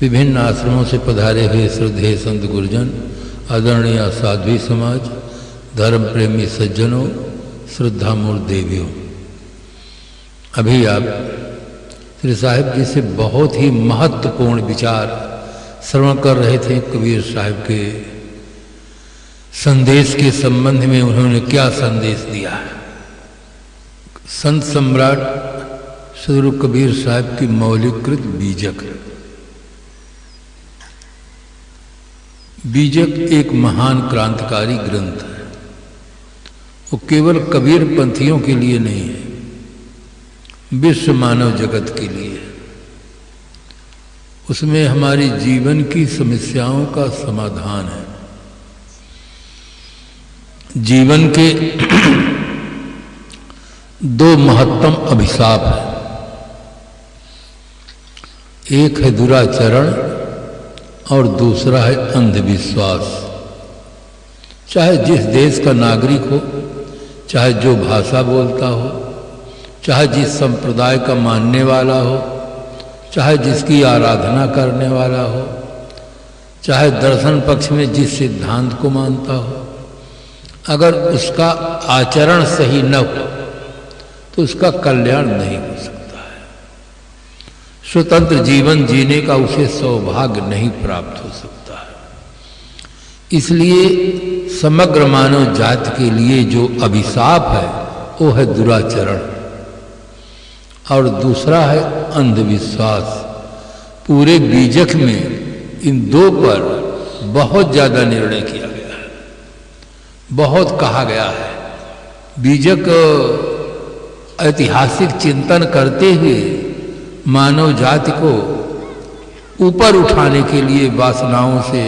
विभिन्न आश्रमों से पधारे हुए श्रद्धेय संत गुरुजन, आदरणीय साध्वी समाज, धर्म प्रेमी सज्जनों, श्रद्धामूर्त देवियों, अभी आप श्री साहिब जी से बहुत ही महत्वपूर्ण विचार श्रवण कर रहे थे। कबीर साहिब के संदेश के संबंध में उन्होंने क्या संदेश दिया है। संत सम्राट सदगुरु कबीर साहिब की मौलिकृत बीजक। बीजक एक महान क्रांतिकारी ग्रंथ है। वो केवल कबीर पंथियों के लिए नहीं है, विश्व मानव जगत के लिए है। उसमें हमारी जीवन की समस्याओं का समाधान है। जीवन के दो महत्तम अभिशाप हैं। एक है दुराचरण और दूसरा है अंधविश्वास। चाहे जिस देश का नागरिक हो, चाहे जो भाषा बोलता हो, चाहे जिस संप्रदाय का मानने वाला हो, चाहे जिसकी आराधना करने वाला हो, चाहे दर्शन पक्ष में जिस सिद्धांत को मानता हो, अगर उसका आचरण सही न हो तो उसका कल्याण नहीं हो सकता है। स्वतंत्र जीवन जीने का उसे सौभाग्य नहीं प्राप्त हो सकता है। इसलिए समग्र मानव जाति के लिए जो अभिशाप है वो है दुराचरण और दूसरा है अंधविश्वास। पूरे बीजक में इन दो पर बहुत ज्यादा निर्णय किया गया है, बहुत कहा गया है। बीजक ऐतिहासिक चिंतन करते हुए मानव जाति को ऊपर उठाने के लिए, वासनाओं से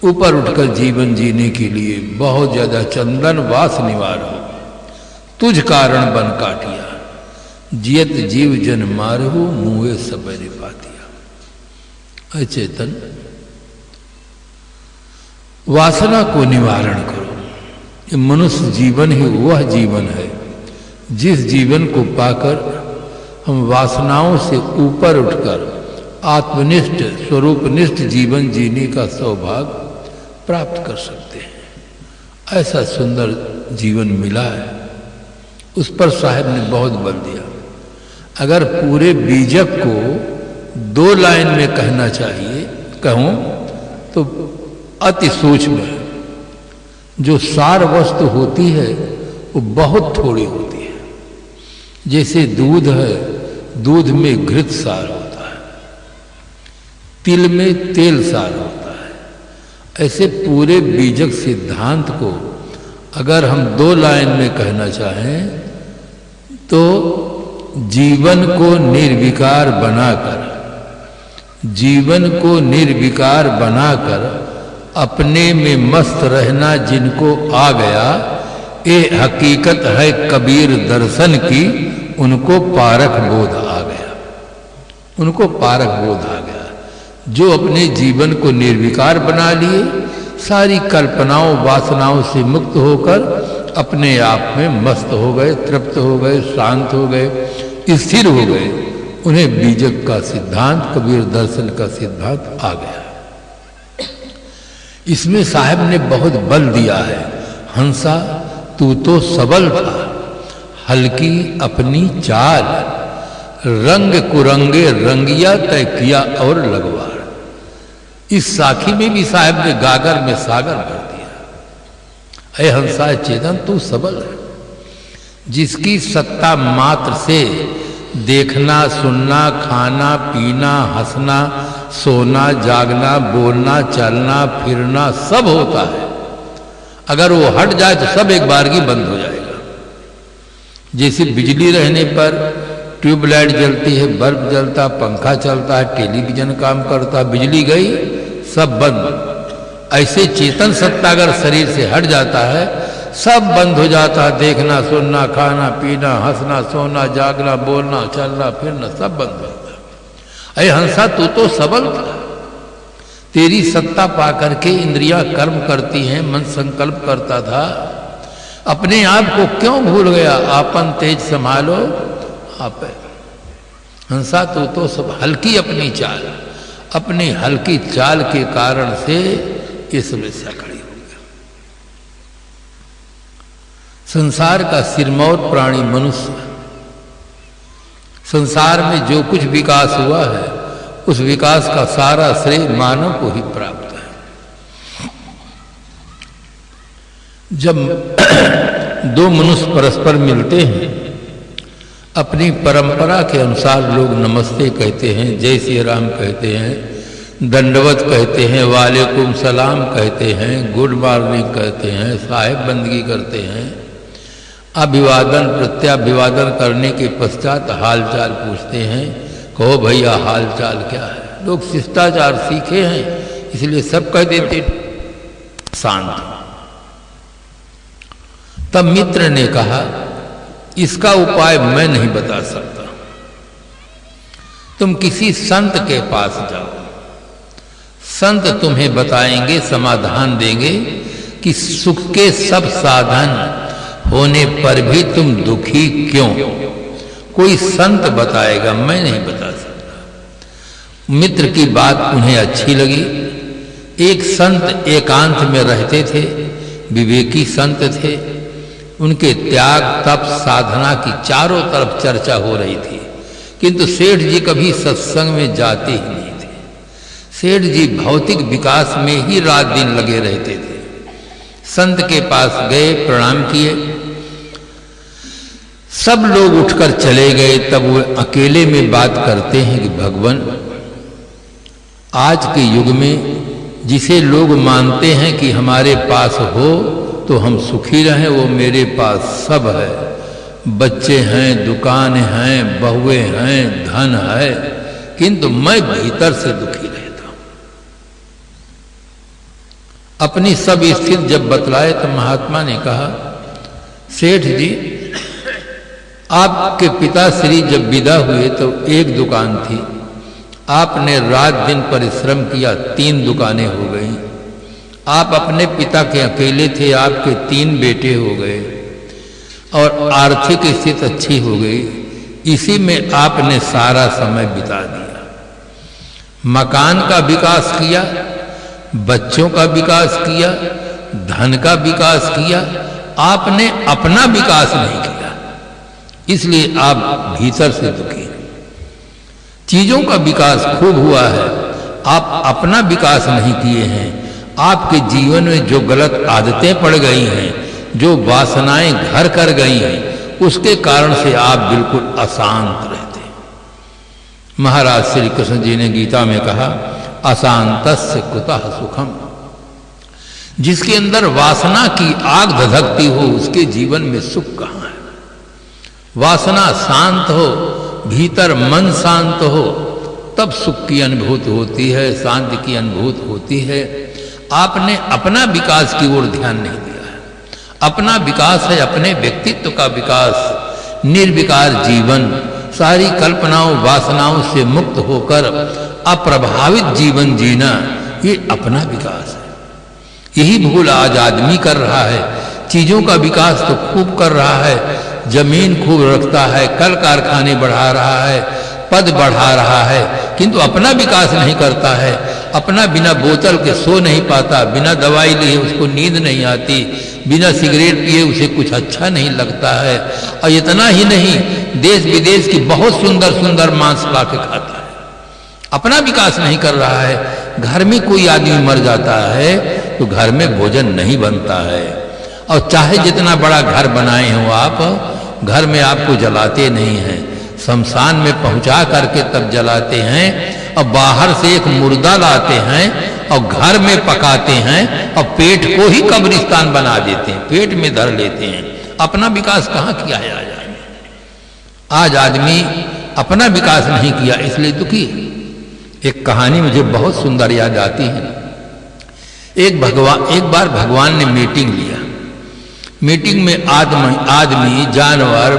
ऊपर उठकर जीवन जीने के लिए बहुत ज्यादा चंदन वास निवार हो, तुझ कारण बन काटिया, जियत जीव जन मारहु, मुँहे सबेरे पातिया। अचेतन वासना को निवारण करो। ये मनुष्य जीवन ही वह जीवन है जिस जीवन को पाकर हम वासनाओं से ऊपर उठकर आत्मनिष्ठ स्वरूपनिष्ठ जीवन जीने का सौभाग्य प्राप्त कर सकते हैं। ऐसा सुंदर जीवन मिला है, उस पर साहिब ने बहुत बल दिया। अगर पूरे बीजक को दो लाइन में कहना चाहिए, कहूं तो अति सूक्ष्म है। जो सार वस्तु होती है वो बहुत थोड़ी होती है। जैसे दूध है, दूध में घृत सार होता है, तिल में तेल सार होता है। ऐसे पूरे बीजक सिद्धांत को अगर हम दो लाइन में कहना चाहें तो जीवन को निर्विकार बनाकर, जीवन को निर्विकार बनाकर अपने में मस्त रहना जिनको आ गया, ये हकीकत है कबीर दर्शन की, उनको पारक बोध आ गया। उनको पारक बोध आ गया। जो अपने जीवन को निर्विकार बना लिए, सारी कल्पनाओं वासनाओं से मुक्त होकर अपने आप में मस्त हो गए, तृप्त हो गए, शांत हो गए, स्थिर हो गए, उन्हें बीजक का सिद्धांत, कबीर दर्शन का सिद्धांत आ गया। इसमें साहब ने बहुत बल दिया है। हंसा तू तो सबल था, हल्की अपनी चाल, रंग कुरंगे रंगिया तय किया और लगवार। इस साखी में भी साहब ने गागर में सागर भर दिया। अय हंसा चेतन तू सबल है, जिसकी सत्ता मात्र से देखना, सुनना, खाना, पीना, हंसना, सोना, जागना, बोलना, चलना, फिरना सब होता है। अगर वो हट जाए तो सब एक बारगी बंद हो जाएगा। जैसे बिजली रहने पर ट्यूबलाइट जलती है, बल्ब जलता, पंखा चलता है, टेलीविजन काम करता, बिजली गई सब बंद। ऐसे चेतन सत्ता अगर शरीर से हट जाता है सब बंद हो जाता है। देखना, सुनना, खाना, पीना, हंसना, सोना, जागना, बोलना, चलना, फिरना सब बंद हो जाता है। अरे हंसा तू तो सबल था, तेरी सत्ता पाकर के इंद्रियां कर्म करती हैं, मन संकल्प करता था, अपने आप को क्यों भूल गया? आपन तेज संभालो आप। हंसा तू तो सब हल्की अपनी चाल, अपनी हल्की चाल के कारण से ये समस्या खड़ी हो गई। संसार का सिरमौर प्राणी मनुष्य, संसार में जो कुछ विकास हुआ है उस विकास का सारा श्रेय मानव को ही प्राप्त है। जब दो मनुष्य परस्पर मिलते हैं, अपनी परंपरा के अनुसार लोग नमस्ते कहते हैं, जय श्री राम कहते हैं, दंडवत कहते हैं, वालेकुम सलाम कहते हैं, गुड मॉर्निंग कहते हैं, साहिब बंदगी करते हैं, अभिवादन प्रत्याभिवादन करने के पश्चात हालचाल पूछते हैं, कहो भैया हालचाल क्या है। लोग शिष्टाचार सीखे हैं, इसलिए सब कह देते शांत। तब मित्र ने कहा, इसका उपाय मैं नहीं बता सकता, तुम किसी संत के पास जाओ, संत तुम्हें बताएंगे, समाधान देंगे कि सुख के सब साधन होने पर भी तुम दुखी क्यों। कोई संत बताएगा, मैं नहीं बता सकता। मित्र की बात उन्हें अच्छी लगी। एक संत एकांत में रहते थे, विवेकी संत थे। उनके त्याग तप साधना की चारों तरफ चर्चा हो रही थी, किंतु सेठ जी कभी सत्संग में जाते ही नहीं थे। सेठ जी भौतिक विकास में ही रात दिन लगे रहते थे। संत के पास गए, प्रणाम किए, सब लोग उठकर चले गए। तब वो अकेले में बात करते हैं कि भगवान, आज के युग में जिसे लोग मानते हैं कि हमारे पास हो तो हम सुखी रहें, वो मेरे पास सब है। बच्चे हैं, दुकान हैं, बहुएं हैं, धन है, किंतु मैं भीतर से दुखी रहता हूं। अपनी सब स्थिति जब बतलाए तो महात्मा ने कहा, सेठ जी, आपके पिताश्री जब विदा हुए तो एक दुकान थी, आपने रात दिन परिश्रम किया, 3 दुकानें हो गई। आप अपने पिता के अकेले थे, आपके 3 बेटे हो गए और आर्थिक स्थिति अच्छी हो गई। इसी में आपने सारा समय बिता दिया। मकान का विकास किया, बच्चों का विकास किया, धन का विकास किया, आपने अपना विकास नहीं किया। इसलिए आप भीतर से दुखी हैं। चीजों का विकास खूब हुआ है, आप अपना विकास नहीं किए हैं। आपके जीवन में जो गलत आदतें पड़ गई हैं, जो वासनाएं घर कर गई हैं, उसके कारण से आप बिल्कुल अशांत रहते हैं। महाराज श्री कृष्ण जी ने गीता में कहा, अशांतस्य कुतः सुखम। जिसके अंदर वासना की आग धधकती हो, उसके जीवन में सुख कहां है। वासना शांत हो, भीतर मन शांत हो, तब सुख की अनुभूति होती है, शांति की अनुभूति होती है। आपने अपना विकास की ओर ध्यान नहीं दिया है। अपना विकास है अपने व्यक्तित्व का विकास, निर्विकार जीवन, सारी कल्पनाओं वासनाओं से मुक्त होकर अप्रभावित जीवन जीना, ये अपना विकास है। यही भूल आज आदमी कर रहा है। चीजों का विकास तो खूब कर रहा है, जमीन खूब रखता है, कल कारखाने बढ़ा रहा है, पद बढ़ा रहा है, किंतु अपना विकास नहीं करता है। अपना बिना बोतल के सो नहीं पाता, बिना दवाई लिए उसको नींद नहीं आती, बिना सिगरेट पिए उसे कुछ अच्छा नहीं लगता है। और इतना ही नहीं, देश विदेश की बहुत सुंदर सुंदर मांस ला के खाता है। अपना विकास नहीं कर रहा है। घर में कोई आदमी मर जाता है तो घर में भोजन नहीं बनता है, और चाहे जितना बड़ा घर बनाए हो आप, घर में आपको जलाते नहीं हैं, शमशान में पहुंचा करके तब जलाते हैं, और बाहर से एक मुर्दा लाते हैं और घर में पकाते हैं, और पेट को ही कब्रिस्तान बना देते हैं, पेट में धर लेते हैं। अपना विकास कहाँ किया है आज आदमी? आज आदमी अपना विकास नहीं किया, इसलिए दुखी। एक कहानी मुझे बहुत सुंदर याद आती है। एक बार भगवान ने मीटिंग लिया। मीटिंग में आदमी, जानवर,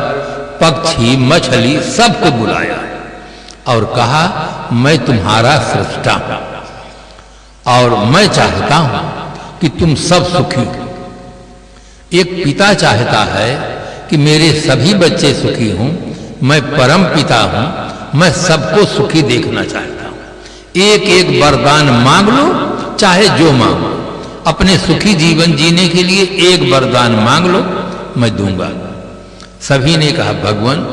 पक्षी, मछली सबको बुलाया और कहा, मैं तुम्हारा सृष्टा हूं और मैं चाहता हूं कि तुम सब सुखी हो। एक पिता चाहता है कि मेरे सभी बच्चे सुखी हों, मैं परम पिता हूं, मैं सबको सुखी देखना चाहता हूं। एक एक वरदान मांग लो, चाहे जो मांगो। अपने सुखी जीवन जीने के लिए एक वरदान मांग लो, मैं दूंगा। सभी ने कहा भगवान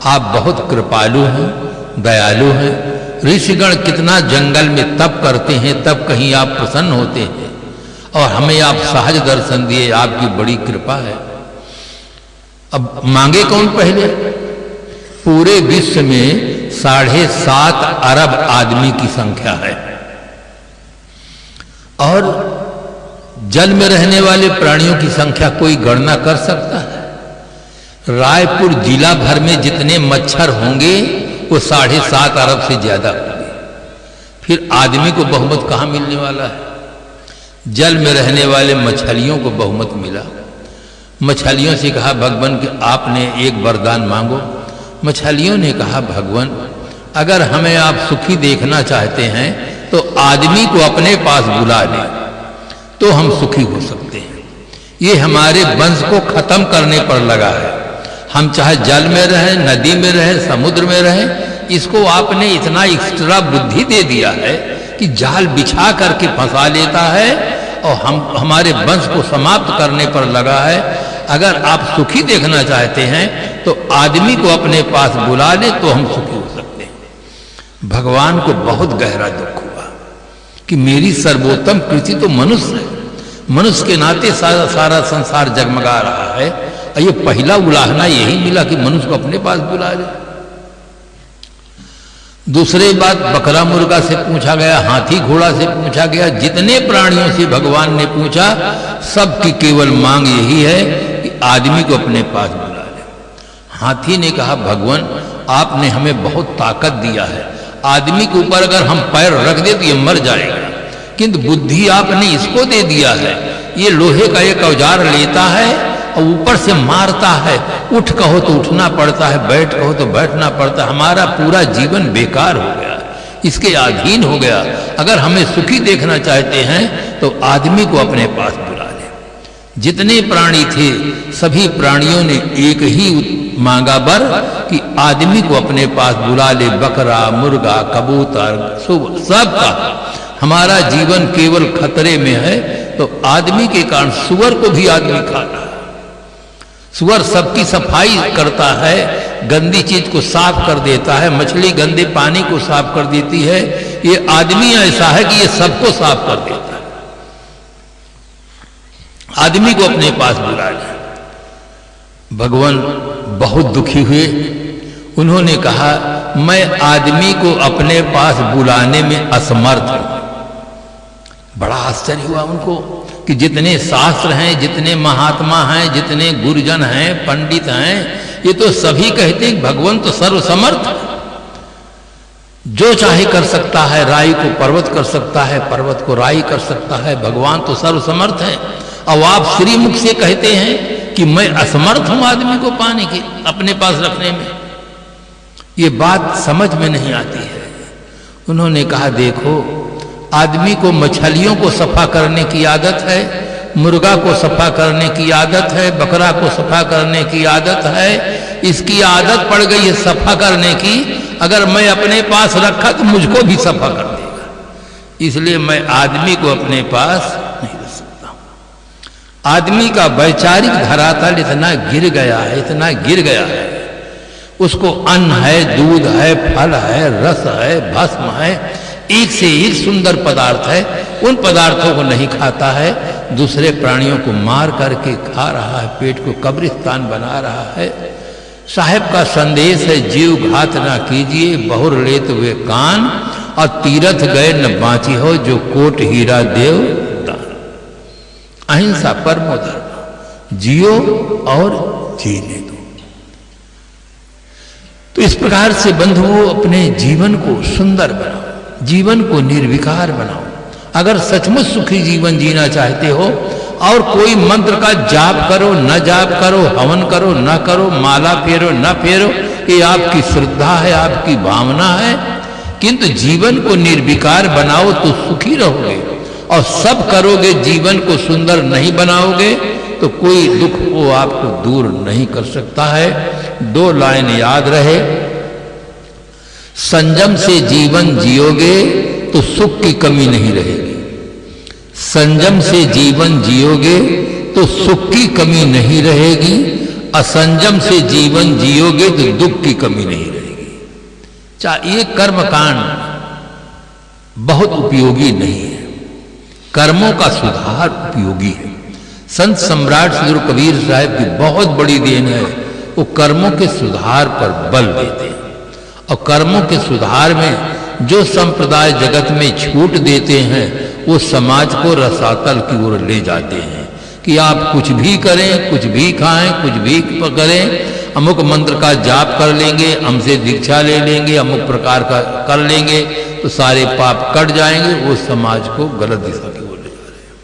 आप बहुत कृपालु हैं, दयालु हैं। ऋषिगण कितना जंगल में तप करते हैं, तब कहीं आप प्रसन्न होते हैं और हमें आप सहज दर्शन दिए, आपकी बड़ी कृपा है। अब मांगे कौन पहले? पूरे विश्व में 7.5 अरब आदमी की संख्या है और जल में रहने वाले प्राणियों की संख्या कोई गणना कर सकता है? रायपुर जिला भर में जितने मच्छर होंगे वो 7.5 अरब से ज्यादा होंगे। फिर आदमी को बहुमत कहां मिलने वाला है? जल में रहने वाले मछलियों को बहुमत मिला। मछलियों से कहा भगवान कि आपने एक वरदान मांगो। मछलियों ने कहा भगवान अगर हमें आप सुखी देखना चाहते हैं तो आदमी को अपने पास बुला लें तो हम सुखी हो सकते हैं। ये हमारे वंश को खत्म करने पर लगा है। हम चाहे जल में रहें, नदी में रहें, समुद्र में रहें, इसको आपने इतना एक्स्ट्रा बुद्धि दे दिया है कि जाल बिछा करके फंसा लेता है और हमारे वंश को समाप्त करने पर लगा है। अगर आप सुखी देखना चाहते हैं तो आदमी को अपने पास बुला ले तो हम सुखी हो सकते हैं। भगवान को बहुत गहरा दुख हुआ कि मेरी सर्वोत्तम कृति तो मनुष्य है, मनुष्य के नाते सारा संसार जगमगा रहा है और ये पहला उलाहना यही मिला कि मनुष्य को अपने पास बुला ले। दूसरी बात बकरा मुर्गा से पूछा गया, हाथी घोड़ा से पूछा गया, जितने प्राणियों से भगवान ने पूछा सबकी केवल मांग यही है कि आदमी को अपने पास बुला ले। हाथी ने कहा भगवान आपने हमें बहुत ताकत दिया है, आदमी के ऊपर अगर हम पैर रख दे तो ये मर जाएगा, किंतु बुद्धि आपने इसको दे दिया है, ये लोहे का एक औजार लेता है और ऊपर से मारता है। उठ कहो तो उठना पड़ता है, बैठ कहो तो बैठना पड़ता है। हमारा पूरा जीवन बेकार हो गया, इसके अधीन हो गया। अगर हमें सुखी देखना चाहते हैं तो आदमी को अपने पास बुला ले। जितने प्राणी थे सभी प्राणियों ने एक ही मांगा वर कि आदमी को अपने पास बुला ले। बकरा, मुर्गा, कबूतर, सबका हमारा जीवन केवल खतरे में है तो आदमी के कारण सुअर को भी आदमी खा रहा है। सुअर सबकी सफाई करता है, गंदी चीज को साफ कर देता है, मछली गंदे पानी को साफ कर देती है। ये आदमी ऐसा है कि ये सबको साफ कर देता है। आदमी को अपने पास बुला लिया। भगवान बहुत दुखी हुए, उन्होंने कहा मैं आदमी को अपने पास बुलाने में असमर्थ हूं। बड़ा आश्चर्य हुआ उनको कि जितने शास्त्र हैं, जितने महात्मा हैं, जितने गुरुजन हैं, पंडित हैं, ये तो सभी कहते हैं भगवान तो सर्वसमर्थ, जो चाहे कर सकता है। राई को पर्वत कर सकता है, पर्वत को राई कर सकता है। भगवान तो सर्वसमर्थ है और आप श्रीमुख से कहते हैं कि मैं असमर्थ हूं आदमी को पाने की, अपने पास रखने में। ये बात समझ में नहीं आती है। उन्होंने कहा देखो आदमी को मछलियों को सफा करने की आदत है, मुर्गा को सफा करने की आदत है, बकरा को सफा करने की आदत है। इसकी आदत पड़ गई है सफा करने की। अगर मैं अपने पास रखा तो मुझको भी सफा कर देगा, इसलिए मैं आदमी को अपने पास नहीं रख सकता। आदमी का वैचारिक धरातल इतना गिर गया है, इतना गिर गया है। उसको अन्न है, दूध है, फल है, रस है, भस्म है, एक से एक सुंदर पदार्थ है, उन पदार्थों को नहीं खाता है। दूसरे प्राणियों को मार करके खा रहा है, पेट को कब्रिस्तान बना रहा है। साहेब का संदेश है जीव घात ना कीजिए, बहुर लेत हुए कान, और तीरथ गए न बाँची हो, जो कोट हीरा देव दान। अहिंसा परमो धर्म, जियो और जीने दो। तो इस प्रकार से बंधुओं अपने जीवन को सुंदर बनाओ, जीवन को निर्विकार बनाओ। अगर सचमुच सुखी जीवन जीना चाहते हो और कोई मंत्र का जाप करो न जाप करो, हवन करो न करो, माला फेरो न फेरो, ये आपकी श्रद्धा है, आपकी भावना है, किंतु जीवन को निर्विकार बनाओ तो सुखी रहोगे। और सब करोगे जीवन को सुंदर नहीं बनाओगे तो कोई दुख वो आपको दूर नहीं कर सकता है। 2 लाइन याद रहे, संयम से जीवन जियोगे तो सुख की कमी नहीं रहेगी। संयम से जीवन जियोगे तो सुख की कमी नहीं रहेगी, असंयम से जीवन जियोगे तो दुख की कमी नहीं रहेगी। ये कर्मकांड बहुत उपयोगी नहीं है, कर्मों का सुधार उपयोगी है। संत सम्राट श्री गुरु कबीर साहब की बहुत बड़ी देन है, वो कर्मों के सुधार पर बल देते हैं। और कर्मों के सुधार में जो संप्रदाय जगत में छूट देते हैं वो समाज को रसातल की ओर ले जाते हैं कि आप कुछ भी करें, कुछ भी खाएं, कुछ भी करें, अमुक मंत्र का जाप कर लेंगे, हमसे दीक्षा ले लेंगे, अमुक प्रकार का कर लेंगे तो सारे पाप कट जाएंगे। वो समाज को गलत दिशा की ओर ले जा रहे हैं।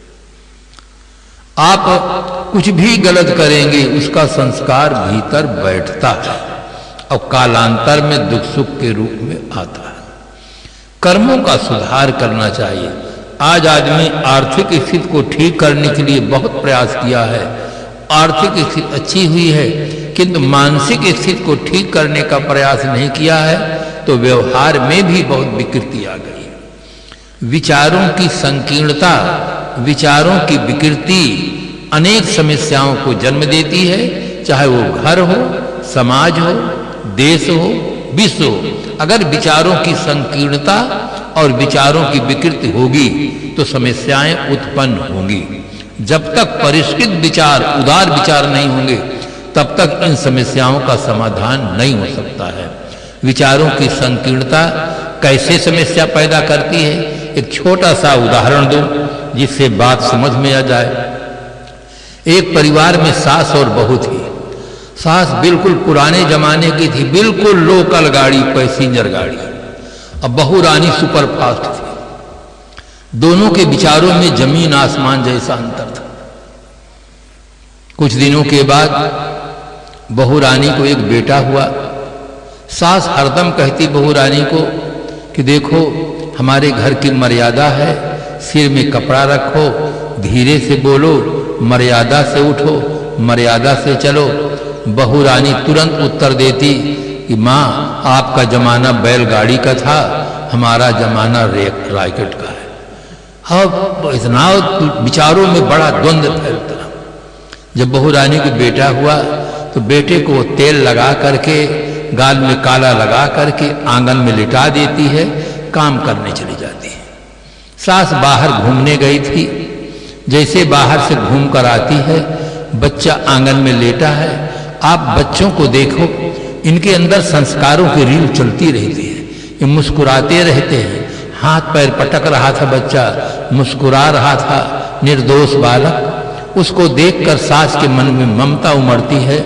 आप कुछ भी गलत करेंगे उसका संस्कार भीतर बैठता है और कालांतर में दुख सुख के रूप में आता है। कर्मों का सुधार करना चाहिए। आज आदमी आर्थिक स्थिति को ठीक करने के लिए बहुत प्रयास किया है, आर्थिक स्थिति अच्छी हुई है, किंतु मानसिक स्थिति को ठीक करने का प्रयास नहीं किया है तो व्यवहार में भी बहुत विकृति आ गई है। विचारों की संकीर्णता, विचारों की विकृति अनेक समस्याओं को जन्म देती है, चाहे वो घर हो, समाज हो, देश हो, विश्व हो। अगर विचारों की संकीर्णता और विचारों की विकृति होगी तो समस्याएं उत्पन्न होंगी। जब तक परिष्कृत विचार, उदार विचार नहीं होंगे तब तक इन समस्याओं का समाधान नहीं हो सकता है। विचारों की संकीर्णता कैसे समस्या पैदा करती है, एक छोटा सा उदाहरण दो जिससे बात समझ में आ जाए। एक परिवार में सास और बहू थी। सास बिल्कुल पुराने जमाने की थी, बिल्कुल लोकल गाड़ी, पैसेंजर गाड़ी, और बहू रानी सुपर फास्ट थी। दोनों के विचारों में जमीन आसमान जैसा अंतर था। कुछ दिनों के बाद बहू रानी को एक बेटा हुआ। सास हरदम कहती बहू रानी को कि देखो हमारे घर की मर्यादा है, सिर में कपड़ा रखो, धीरे से बोलो, मर्यादा से उठो, मर्यादा से चलो। बहू रानी तुरंत उत्तर देती कि माँ आपका जमाना बैलगाड़ी का था, हमारा जमाना रॉकेट का है। अब इतना विचारों में बड़ा द्वंद्व फैलता। जब बहू रानी को बेटा हुआ तो बेटे को तेल लगा करके, गाल में काला लगा करके आंगन में लिटा देती है, काम करने चली जाती है। सास बाहर घूमने गई थी, जैसे बाहर से घूम कर आती है, बच्चा आंगन में लेटा है। आप बच्चों को देखो, इनके अंदर संस्कारों की रील चलती रहती है, ये मुस्कुराते रहते हैं। हाथ पैर पटक रहा था बच्चा, मुस्कुरा रहा था निर्दोष बालक। उसको देखकर सास के मन में ममता उमड़ती है,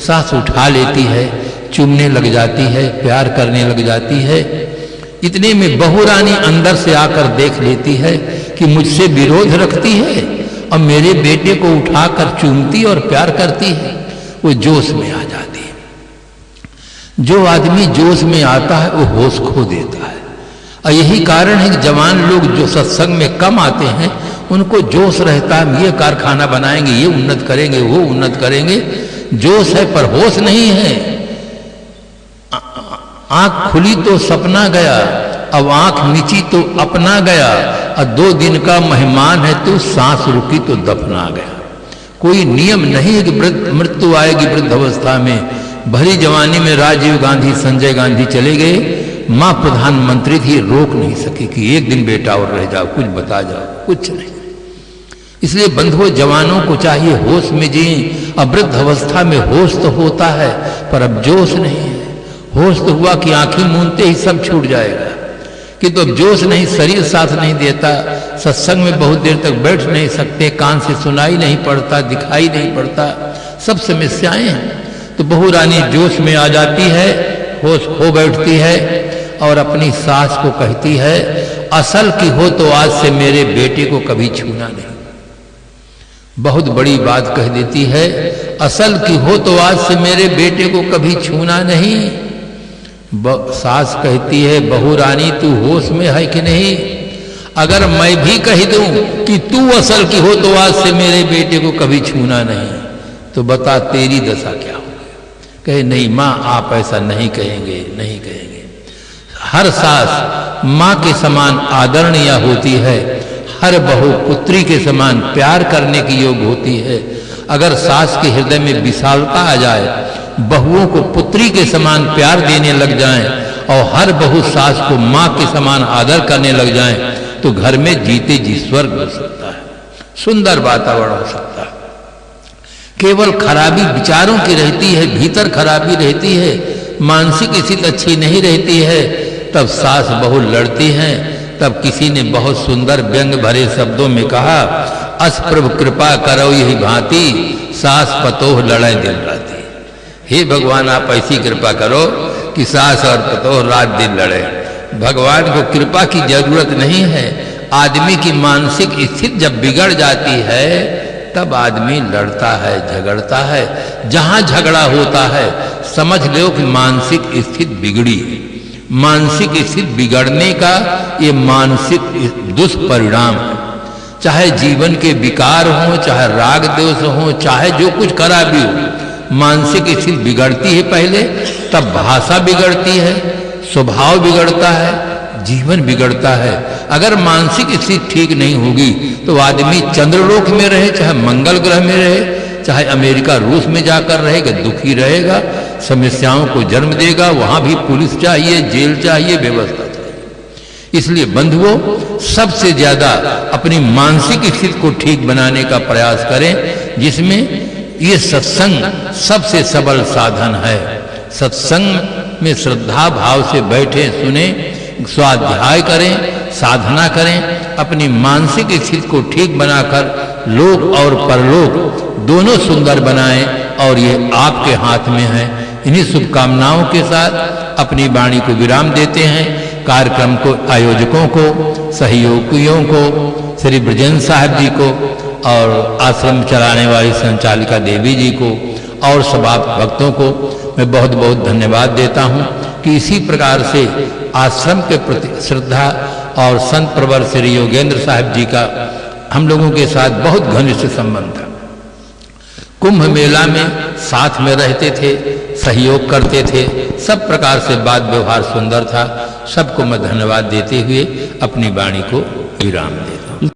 सास उठा लेती है, चूमने लग जाती है, प्यार करने लग जाती है। इतने में बहू रानी अंदर से आकर देख लेती है कि मुझसे विरोध रखती है और मेरे बेटे को उठाकर चूमती और प्यार करती है। वो जोश में आ जाती है। जो आदमी जोश में आता है वो होश खो देता है। और यही कारण है कि जवान लोग जो सत्संग में कम आते हैं उनको जोश रहता है, ये कारखाना बनाएंगे, ये उन्नत करेंगे, वो उन्नत करेंगे। जोश है पर होश नहीं है। आंख खुली तो सपना गया, अब आंख नीची तो अपना गया, और 2 दिन का मेहमान है तो सांस रुकी तो दफना गया। कोई नियम नहीं है कि मृत्यु आएगी वृद्ध अवस्था में। भरी जवानी में राजीव गांधी, संजय गांधी चले गए, मां प्रधानमंत्री थी, रोक नहीं सकी कि एक दिन बेटा और रह जाओ, कुछ बता जाओ, कुछ नहीं। इसलिए बंधुओं, जवानों को चाहिए होश में जिए। अब वृद्ध अवस्था में होश तो होता है पर अब जोश नहीं है। होश तो हुआ कि आंखें मूंदते ही सब छूट जाएगा, किंतु अब जोश नहीं, शरीर साथ नहीं देता। सत्संग में बहुत देर तक बैठ नहीं सकते, कान से सुनाई नहीं पड़ता, दिखाई नहीं पड़ता, सब समस्याएं हैं। तो बहू रानी जोश में आ जाती है, होश खो बैठती है और अपनी सास को कहती है, असल की हो तो आज से मेरे बेटे को कभी छूना नहीं। बहुत बड़ी बात कह देती है, असल की हो तो आज से मेरे बेटे को कभी छूना नहीं। सास कहती है, बहू रानी तू होश में है कि नहीं? अगर मैं भी कह दूं कि तू असल की हो तो आज से मेरे बेटे को कभी छूना नहीं, तो बता तेरी दशा क्या होगी? कहे नहीं माँ आप ऐसा नहीं कहेंगे, नहीं कहेंगे। हर सास माँ के समान आदरणीय होती है, हर बहू पुत्री के समान प्यार करने की योग्य होती है। अगर सास के हृदय में विशालता आ जाए, बहुओं को पुत्री के समान प्यार देने लग जाएं और हर बहू सास को माँ के समान आदर करने लग जाएं, तो घर में जीते जी स्वर्ग हो सकता है, सुंदर वातावरण हो सकता है। केवल खराबी विचारों की रहती है, भीतर खराबी रहती है, मानसिक स्थिति अच्छी नहीं रहती है, तब सास बहू लड़ती हैं। तब किसी ने बहुत सुंदर व्यंग भरे शब्दों में कहा, अस प्रभु कृपा करो यही भांति, सास पतोह लड़ाई दिन राती। हे भगवान, आप ऐसी कृपा करो कि सास और पतोह रात दिन लड़े। भगवान को कृपा की जरूरत नहीं है। आदमी की मानसिक स्थिति जब बिगड़ जाती है तब आदमी लड़ता है, झगड़ता है। जहां झगड़ा होता है समझ लो कि मानसिक स्थिति बिगड़ी है। मानसिक स्थिति बिगड़ने का ये मानसिक दुष्परिणाम है। चाहे जीवन के विकार हो, चाहे राग द्वेष हो, चाहे जो कुछ खराबी हो, मानसिक स्थिति बिगड़ती है पहले, तब भाषा बिगड़ती है, स्वभाव बिगड़ता है, जीवन बिगड़ता है। अगर मानसिक स्थिति ठीक नहीं होगी तो आदमी चंद्रलोक में रहे, चाहे मंगल ग्रह में रहे, चाहे अमेरिका रूस में जाकर रहेगा, दुखी रहेगा, समस्याओं को जन्म देगा। वहां भी पुलिस चाहिए, जेल चाहिए, व्यवस्था चाहिए। इसलिए बंधुओं, सबसे ज्यादा अपनी मानसिक स्थिति को ठीक बनाने का प्रयास करें, जिसमें ये सत्संग सबसे सबल साधन है। सत्संग में श्रद्धा भाव से बैठे, सुने, स्वाध्याय करें, साधना करें, अपनी मानसिक स्थिति को ठीक बनाकर लोक और परलोक दोनों सुंदर बनाएं, और ये आपके हाथ में है। इन्हीं शुभकामनाओं के साथ अपनी वाणी को विराम देते हैं। कार्यक्रम को आयोजकों को, सहयोगियों को, श्री ब्रजेंद्र साहब जी को और आश्रम चलाने वाली संचालिका देवी जी को और सब आप भक्तों को मैं बहुत बहुत धन्यवाद देता हूँ कि इसी प्रकार से आश्रम के प्रति श्रद्धा और संत प्रवर श्री योगेंद्र साहब जी का हम लोगों के साथ बहुत घनिष्ठ संबंध था। कुंभ मेला में साथ में रहते थे, सहयोग करते थे, सब प्रकार से बात व्यवहार सुंदर था। सबको मैं धन्यवाद देते हुए अपनी वाणी को विराम दे